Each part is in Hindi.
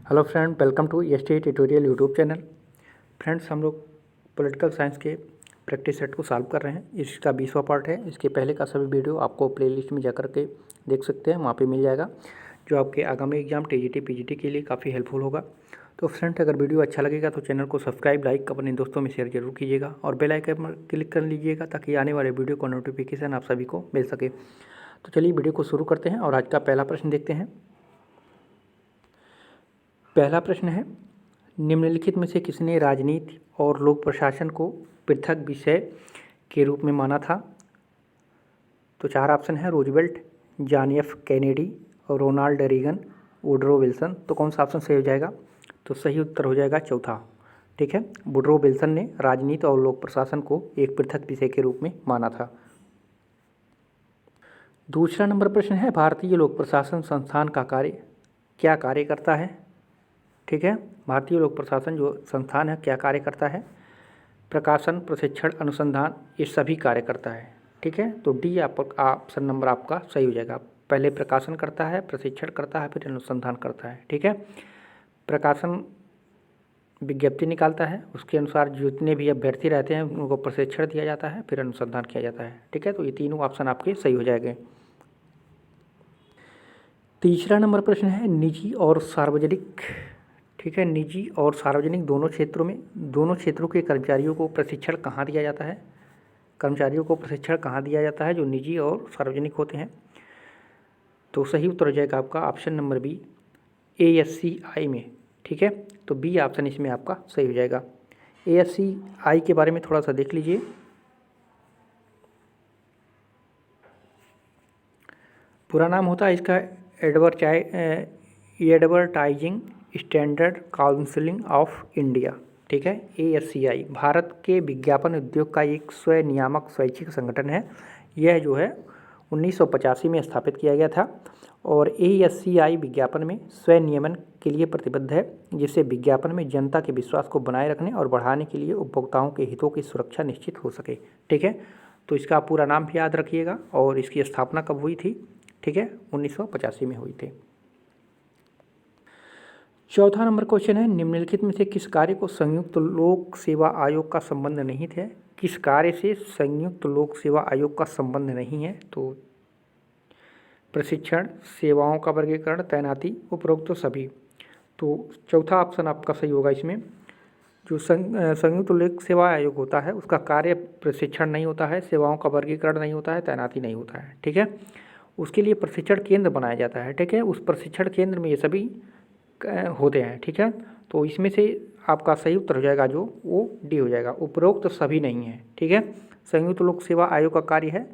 Hello friend, welcome to ST tutorial YouTube channel. Friends, हम लोग पॉलिटिकल साइंस के प्रैक्टिस सेट को सॉल्व कर रहे हैं। इसका 20वां पार्ट है। इसके पहले का सभी वीडियो आपको प्लेलिस्ट में जाकर के देख सकते हैं, वहाँ पे मिल जाएगा, जो आपके आगामी एग्जाम टीजीटी पीजीटी के लिए काफ़ी हेल्पफुल होगा। तो फ्रेंड, अगर वीडियो अच्छा लगेगा तो चैनल को सब्सक्राइब, लाइक, अपने दोस्तों में शेयर जरूर कीजिएगा और बेल आइकन पर क्लिक कर लीजिएगा ताकि आने वाले वीडियो का नोटिफिकेशन आप सभी को मिल सके। तो चलिए वीडियो को शुरू करते हैं और आज का पहला प्रश्न देखते हैं। पहला प्रश्न है, निम्नलिखित में से किसने राजनीति और लोक प्रशासन को पृथक विषय के रूप में माना था? तो चार ऑप्शन है, Roosevelt, John F Kennedy, Ronald Reagan, Woodrow Wilson. तो कौन सा ऑप्शन सही हो जाएगा? तो सही उत्तर हो जाएगा चौथा। ठीक है, वुडरो विल्सन ने राजनीति और लोक प्रशासन को एक पृथक विषय के रूप में माना था। दूसरा नंबर प्रश्न है, भारतीय लोक प्रशासन संस्थान का क्या कार्य करता है? ठीक है, भारतीय लोक प्रशासन जो संस्थान है क्या कार्य करता है? प्रकाशन, प्रशिक्षण, अनुसंधान, ये सभी कार्य करता है। ठीक है, तो डी ऑप्शन नंबर आपका सही हो जाएगा। पहले प्रकाशन करता है, प्रशिक्षण करता है, फिर अनुसंधान करता है। ठीक है, प्रकाशन विज्ञप्ति निकालता है, उसके अनुसार जितने भी अभ्यर्थी रहते हैं उनको प्रशिक्षण दिया जाता है, फिर अनुसंधान किया जाता है। ठीक है, तो ये तीनों ऑप्शन आपके सही हो जाएंगे। तीसरा नंबर प्रश्न है, निजी और सार्वजनिक। ठीक है, निजी और सार्वजनिक दोनों क्षेत्रों के कर्मचारियों को प्रशिक्षण कहाँ दिया जाता है? कर्मचारियों को प्रशिक्षण कहाँ दिया जाता है जो निजी और सार्वजनिक होते हैं? तो सही उत्तर हो जाएगा आपका ऑप्शन नंबर बी, ASCI में। ठीक है, तो बी ऑप्शन इसमें आपका सही हो जाएगा। ASCI के बारे में थोड़ा सा देख लीजिए। पूरा नाम होता है इसका advertising standard council of India. ठीक है, ASCI भारत के विज्ञापन उद्योग का एक स्वनियामक स्वैच्छिक संगठन है। यह जो है 1985 में स्थापित किया गया था और ASCI विज्ञापन में स्वनियमन के लिए प्रतिबद्ध है, जिससे विज्ञापन में जनता के विश्वास को बनाए रखने और बढ़ाने के लिए उपभोक्ताओं के हितों की सुरक्षा निश्चित हो सके। ठीक है, तो इसका पूरा नाम भी याद रखिएगा और इसकी स्थापना कब हुई थी? ठीक है, 1985 में हुई थी। चौथा नंबर क्वेश्चन है, निम्नलिखित में से किस कार्य को संयुक्त लोक सेवा आयोग का संबंध नहीं है? किस कार्य से संयुक्त लोक सेवा आयोग का संबंध नहीं है? तो प्रशिक्षण, सेवाओं का वर्गीकरण, तैनाती, उपरोक्त तो सभी। तो चौथा ऑप्शन आपका सही होगा। इसमें जो संयुक्त लोक सेवा आयोग होता है उसका कार्य प्रशिक्षण नहीं होता है, सेवाओं का वर्गीकरण नहीं होता है, तैनाती नहीं होता है। ठीक है, उसके लिए प्रशिक्षण केंद्र बनाया जाता है। ठीक है, उस प्रशिक्षण केंद्र में ये सभी होते हैं। ठीक है, तो इसमें से आपका सही उत्तर हो जाएगा जो वो डी हो जाएगा, उपरोक्त तो सभी नहीं है। ठीक है, संयुक्त लोक सेवा आयोग का कार्य है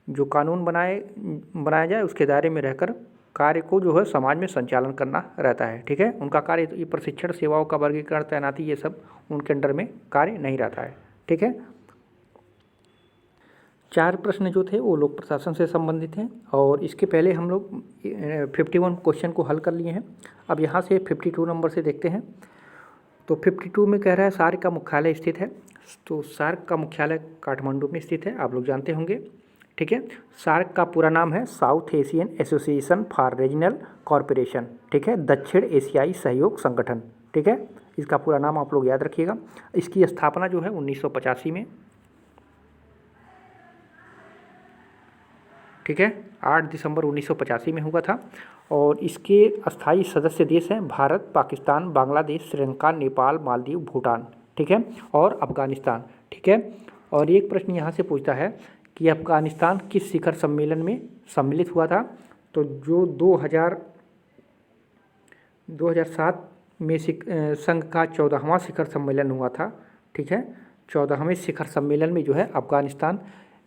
जो कानून बनाया जाए उसके दायरे में रहकर कार्य को जो है समाज में संचालन करना रहता है। ठीक है, उनका कार्य ये प्रशिक्षण, सेवाओं का वर्गीकरण, तैनाती, ये सब उनके अंडर में कार्य नहीं रहता है। ठीक है, चार प्रश्न जो थे वो लोक प्रशासन से संबंधित हैं और इसके पहले हम लोग 51 क्वेश्चन को हल कर लिए हैं। अब यहाँ से 52 नंबर से देखते हैं। तो 52 में कह रहा है सार्क का मुख्यालय स्थित है। तो सार्क का मुख्यालय काठमांडू में स्थित है, आप लोग जानते होंगे। ठीक है, सार्क का पूरा नाम है south Asian association for regional corporation. ठीक है, दक्षिण एशियाई सहयोग संगठन। ठीक है, इसका पूरा नाम आप लोग याद रखिएगा। इसकी स्थापना जो है 1985 में। ठीक है, 8 दिसंबर 1985 में हुआ था और इसके अस्थायी सदस्य देश हैं भारत, पाकिस्तान, बांग्लादेश, श्रीलंका, नेपाल, मालदीव, भूटान। ठीक है, और अफगानिस्तान। ठीक है, और एक प्रश्न यहाँ से पूछता है कि अफगानिस्तान किस शिखर सम्मेलन में सम्मिलित हुआ था? तो जो 2007 में संघ का 14वां शिखर सम्मेलन हुआ था। ठीक है, 14वें शिखर सम्मेलन में जो है अफगानिस्तान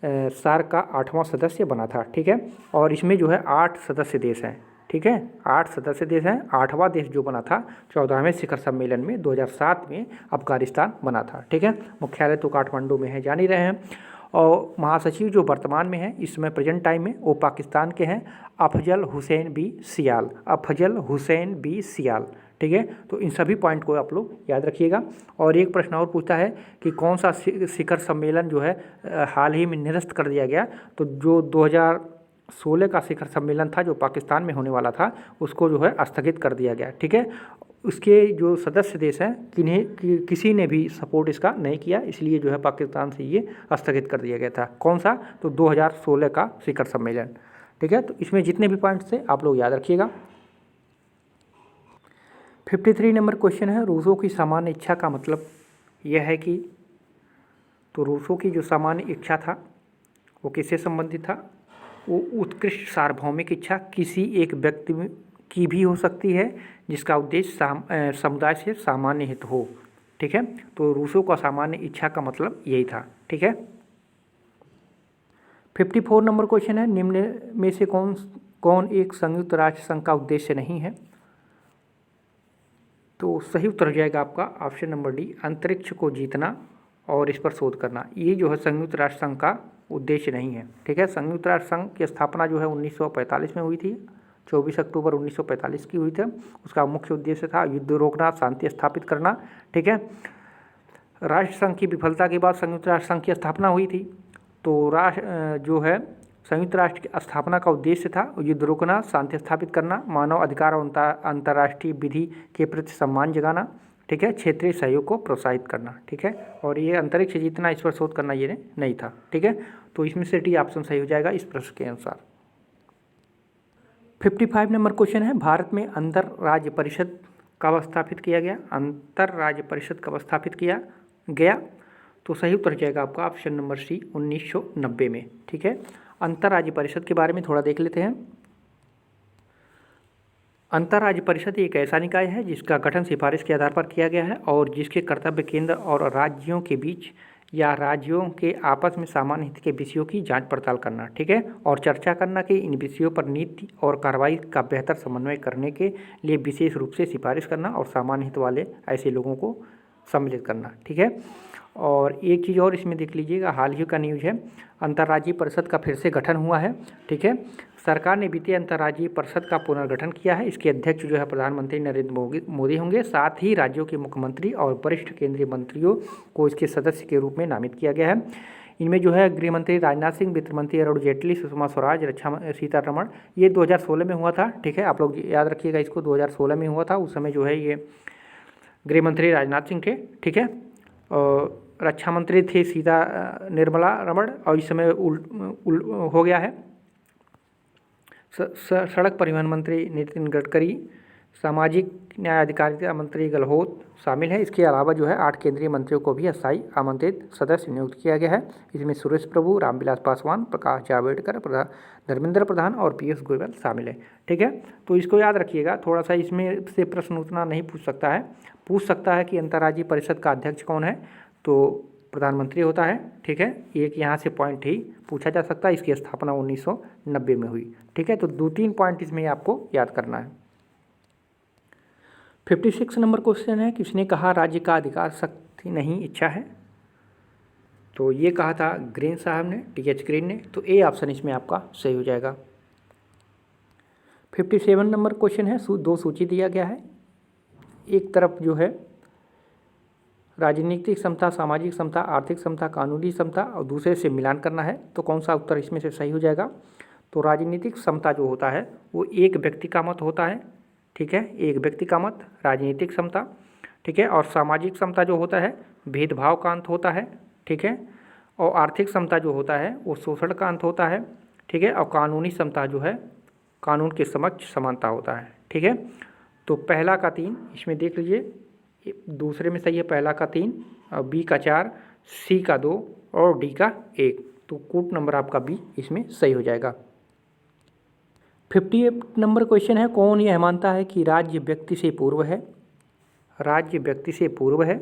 सार्क का 8वां सदस्य बना था। ठीक है, और इसमें जो है 8 सदस्य देश हैं। ठीक है, 8 सदस्य देश हैं। 8वां देश जो बना था 14वें शिखर सम्मेलन में 2007 में अफगानिस्तान बना था। ठीक है, मुख्यालय तो काठमांडू में है, जान ही रहे हैं। और महासचिव जो वर्तमान में है इस समय प्रेजेंट टाइम में वो पाकिस्तान के हैं, अफजल हुसैन बी सियाल। अफजल हुसैन बी सियाल। ठीक है, तो इन सभी पॉइंट को आप लोग याद रखिएगा। और एक प्रश्न और पूछता है कि कौन सा शिखर सम्मेलन जो है हाल ही में निरस्त कर दिया गया? तो जो 2016 का शिखर सम्मेलन था जो पाकिस्तान में होने वाला था उसको जो है स्थगित कर दिया गया। ठीक है, उसके जो सदस्य देश हैं किसी ने भी सपोर्ट इसका नहीं किया, इसलिए जो है पाकिस्तान से ये स्थगित कर दिया गया था। कौन सा? तो 2016 का शिखर सम्मेलन। ठीक है, तो इसमें जितने भी पॉइंट्स थे आप लोग याद रखिएगा। 53 नंबर क्वेश्चन है, रूसों की सामान्य इच्छा का मतलब यह है कि, तो रूसों की जो सामान्य इच्छा था वो किससे संबंधित था? वो उत्कृष्ट सार्वभौमिक इच्छा किसी एक व्यक्ति की भी हो सकती है जिसका उद्देश्य समुदाय से सामान्य हित हो। ठीक है, तो रूसों का सामान्य इच्छा का मतलब यही था। ठीक है, 54 नंबर क्वेश्चन है, निम्न में से कौन एक संयुक्त राष्ट्र संघ का उद्देश्य नहीं है? तो सही उत्तर हो जाएगा आपका ऑप्शन नंबर डी, अंतरिक्ष को जीतना और इस पर शोध करना। ये जो है संयुक्त राष्ट्र संघ का उद्देश्य नहीं है। ठीक है, संयुक्त राष्ट्र संघ की स्थापना जो है 1945 में हुई थी, 24 अक्टूबर 1945 की हुई थी। उसका मुख्य उद्देश्य था युद्ध रोकना, शांति स्थापित करना। ठीक है, राष्ट्र संघ की विफलता के बाद संयुक्त राष्ट्र संघ की स्थापना हुई थी। तो जो है संयुक्त राष्ट्र की स्थापना का उद्देश्य था युद्ध रोकना, शांति स्थापित करना, मानव अधिकार और अंतर्राष्ट्रीय विधि के प्रति सम्मान जगाना। ठीक है, क्षेत्रीय सहयोग को प्रोत्साहित करना। ठीक है, और ये अंतरिक्ष जीतना, इस पर शोध करना ये नहीं था। ठीक है, तो इसमें से डी ऑप्शन सही हो जाएगा इस प्रश्न के अनुसार। 55 नंबर क्वेश्चन है, भारत में अंतर राज्य परिषद कब स्थापित किया गया? अंतर राज्य परिषद कब स्थापित किया गया? तो सही उत्तर जाएगा आपका ऑप्शन नंबर सी, 1990 में। ठीक है, अंतर राज्य परिषद के बारे में थोड़ा देख लेते हैं। अंतर राज्य परिषद एक ऐसा निकाय है जिसका गठन सिफारिश के आधार पर किया गया है और जिसके कर्तव्य केंद्र और राज्यों के बीच या राज्यों के आपस में सामान्य हित के विषयों की जांच पड़ताल करना। ठीक है, और चर्चा करना कि इन विषयों पर नीति और कार्रवाई का बेहतर समन्वय करने के लिए विशेष रूप से सिफारिश करना और सामान्य हित वाले ऐसे लोगों को सम्मिलित करना। ठीक है, और एक चीज़ और इसमें देख लीजिएगा, हाल ही का न्यूज़ है, अंतर्राज्यीय परिषद का फिर से गठन हुआ है। ठीक है, सरकार ने वित्तीय अंतर्राज्यीय परिषद का पुनर्गठन किया है। इसके अध्यक्ष जो है प्रधानमंत्री नरेंद्र मोदी होंगे। साथ ही राज्यों के मुख्यमंत्री और वरिष्ठ केंद्रीय मंत्रियों को इसके सदस्य के रूप में नामित किया गया है। इनमें जो है गृह मंत्री राजनाथ सिंह, वित्त मंत्री अरुण जेटली, सुषमा स्वराज, रक्षा सीतारमण। ये 2016 में हुआ था। ठीक है, आप लोग याद रखिएगा इसको, 2016 में हुआ था। उस समय जो है ये गृह मंत्री राजनाथ सिंह थे। ठीक है, और रक्षा मंत्री थे निर्मला रमण, और इस समय हो गया है सड़क परिवहन मंत्री नितिन गडकरी, सामाजिक न्याय अधिकारिता मंत्री गहलोत शामिल है। इसके अलावा जो है 8 केंद्रीय मंत्रियों को भी अस्थायी आमंत्रित सदस्य नियुक्त किया गया है। इसमें सुरेश प्रभु, रामविलास पासवान, प्रकाश जावड़ेकर, धर्मेंद्र प्रधान और पीयूष गोयल शामिल है। ठीक है, तो इसको याद रखिएगा। थोड़ा सा इसमें से प्रश्न उतना नहीं पूछ सकता है कि अंतर्राज्यीय परिषद का अध्यक्ष कौन है, तो प्रधानमंत्री होता है। ठीक है, एक यहाँ से पॉइंट ही पूछा जा सकता है। इसकी स्थापना 1990 में हुई। ठीक है, तो 2-3 पॉइंट इसमें आपको याद करना है। 56 नंबर क्वेश्चन है, किसने कहा राज्य का अधिकार शक्ति नहीं इच्छा है? तो ये कहा था ग्रीन साहब ने, TH ग्रीन ने। तो ए ऑप्शन इसमें आपका सही हो जाएगा। 57 नंबर क्वेश्चन है, 2 सूची दिया गया है। एक तरफ जो है राजनीतिक समता, सामाजिक समता, आर्थिक समता, कानूनी समता, और दूसरे से मिलान करना है। तो कौन सा उत्तर इसमें से सही हो जाएगा? तो राजनीतिक समता जो होता है वो एक व्यक्ति का मत होता है। ठीक है, एक व्यक्ति का मत, राजनीतिक समता। ठीक है, और सामाजिक समता जो होता है भेदभाव का अंत होता है। ठीक है, और आर्थिक समता जो होता है वो शोषण का अंत होता है। ठीक है, और कानूनी समता जो है कानून के समक्ष समानता होता है। ठीक है, तो पहला का 3 इसमें देख लीजिए, दूसरे में सही है पहला का 3, बी का 4, सी का 2 और डी का 1। तो कूट नंबर आपका बी इसमें सही हो जाएगा। 58 नंबर क्वेश्चन है, कौन यह मानता है कि राज्य व्यक्ति से पूर्व है? राज्य व्यक्ति से पूर्व है,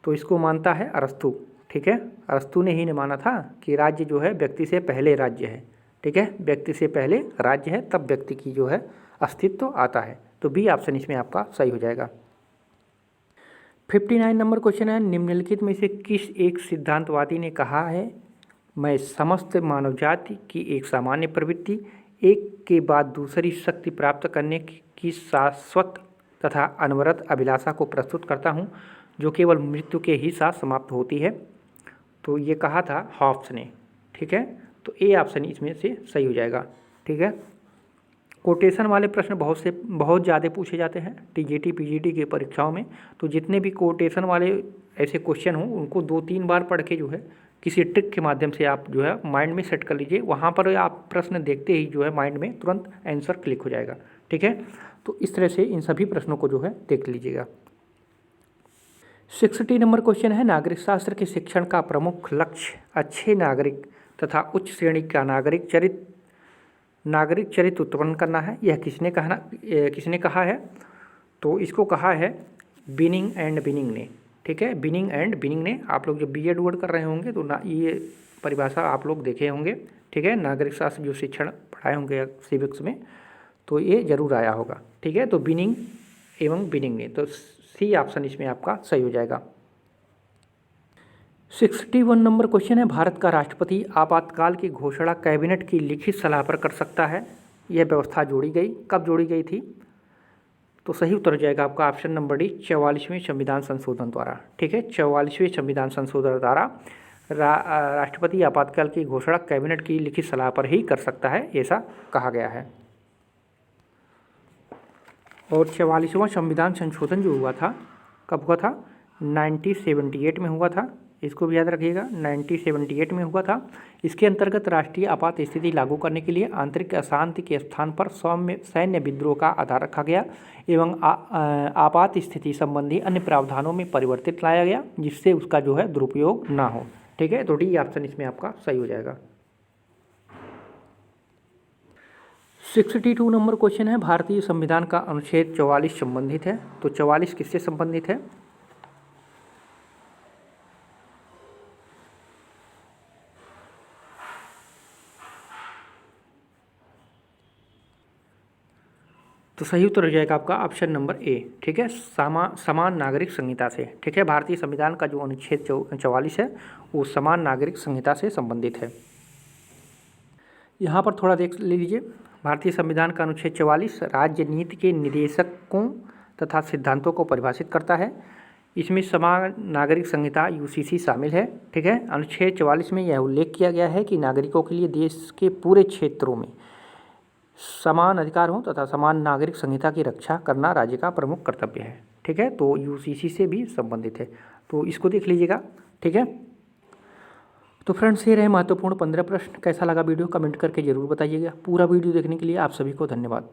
तो इसको मानता है अरस्तु। ठीक है, अरस्तु ने ही माना था कि राज्य जो है व्यक्ति से पहले राज्य है। ठीक है, व्यक्ति से पहले राज्य है, तब व्यक्ति की जो है अस्तित्व आता है। तो बी ऑप्शन इसमें आपका सही हो जाएगा। 59 नंबर क्वेश्चन है, निम्नलिखित में से किस एक सिद्धांतवादी ने कहा है मैं समस्त मानव जाति की एक सामान्य प्रवृत्ति एक के बाद दूसरी शक्ति प्राप्त करने की शाश्वत तथा अनवरत अभिलाषा को प्रस्तुत करता हूँ जो केवल मृत्यु के ही साथ समाप्त होती है? तो ये कहा था हॉब्स ने। ठीक है, तो ए ऑप्शन इसमें से सही हो जाएगा। ठीक है, कोटेशन वाले प्रश्न बहुत ज़्यादा पूछे जाते हैं टीजीटी पीजीटी की परीक्षाओं में। तो जितने भी कोटेशन वाले ऐसे क्वेश्चन हों उनको 2-3 बार पढ़ के जो है किसी ट्रिक के माध्यम से आप जो है माइंड में सेट कर लीजिए। वहाँ पर आप प्रश्न देखते ही जो है माइंड में तुरंत आंसर क्लिक हो जाएगा। ठीक है, तो इस तरह से इन सभी प्रश्नों को जो है देख लीजिएगा। 60 नंबर क्वेश्चन है, नागरिक शास्त्र के शिक्षण का प्रमुख लक्ष्य अच्छे नागरिक तथा उच्च श्रेणी का नागरिक चरित्र उत्पन्न करना है। यह किसने कहा है? तो इसको कहा है बिनिंग एंड बिनिंग ने। ठीक है, बिनिंग एंड बिनिंग ने। आप लोग जब बीएड वर्ड कर रहे होंगे तो ना ये परिभाषा आप लोग देखे होंगे। ठीक है, नागरिक शास्त्र जो शिक्षण पढ़ाए होंगे सिविक्स में तो ये जरूर आया होगा। ठीक है, तो बिनिंग एवं बिनिंग ने, तो सी ऑप्शन इसमें आपका सही हो जाएगा। 61 नंबर क्वेश्चन है, भारत का राष्ट्रपति आपातकाल की घोषणा कैबिनेट की लिखित सलाह पर कर सकता है। यह व्यवस्था जोड़ी गई, कब जोड़ी गई थी? तो सही उत्तर हो जाएगा आपका ऑप्शन नंबर डी, 44वें संविधान संशोधन द्वारा। ठीक है, 44वें संविधान संशोधन द्वारा राष्ट्रपति आपातकाल की घोषणा कैबिनेट की लिखित सलाह पर ही कर सकता है, ऐसा कहा गया है। और 44वां संविधान संशोधन जो हुआ था कब हुआ था? 1978 में हुआ था। इसको भी याद रखिएगा, 1978 में हुआ था। इसके अंतर्गत राष्ट्रीय आपात स्थिति लागू करने के लिए आंतरिक अशांति के स्थान पर सैन्य विद्रोह का आधार रखा गया एवं आपात स्थिति संबंधी अन्य प्रावधानों में परिवर्तित लाया गया जिससे उसका जो है दुरुपयोग ना हो। ठीक है, तो डी ऑप्शन इसमें आपका सही हो जाएगा। 62 नंबर क्वेश्चन है, भारतीय संविधान का अनुच्छेद 44 संबंधित है। तो 44 किससे संबंधित है? तो सही उत्तर हो जाएगा आपका ऑप्शन नंबर ए। ठीक है, समान नागरिक संहिता से। ठीक है, भारतीय संविधान का जो अनुच्छेद 44 है वो समान नागरिक संहिता से संबंधित है। यहाँ पर थोड़ा देख लीजिए, भारतीय संविधान का अनुच्छेद 44 राज्य नीति के निर्देशकों तथा सिद्धांतों को परिभाषित करता है। इसमें समान नागरिक संहिता यूसीसी शामिल है। ठीक है, अनुच्छेद 44 में यह उल्लेख किया गया है कि नागरिकों के लिए देश के पूरे क्षेत्रों में समान अधिकार हो तथा समान नागरिक संहिता की रक्षा करना राज्य का प्रमुख कर्तव्य है। ठीक है, तो यूसीसी से भी संबंधित है, तो इसको देख लीजिएगा। ठीक है, तो फ्रेंड्स ये रहे महत्वपूर्ण 15 प्रश्न। कैसा लगा वीडियो कमेंट करके जरूर बताइएगा। पूरा वीडियो देखने के लिए आप सभी को धन्यवाद।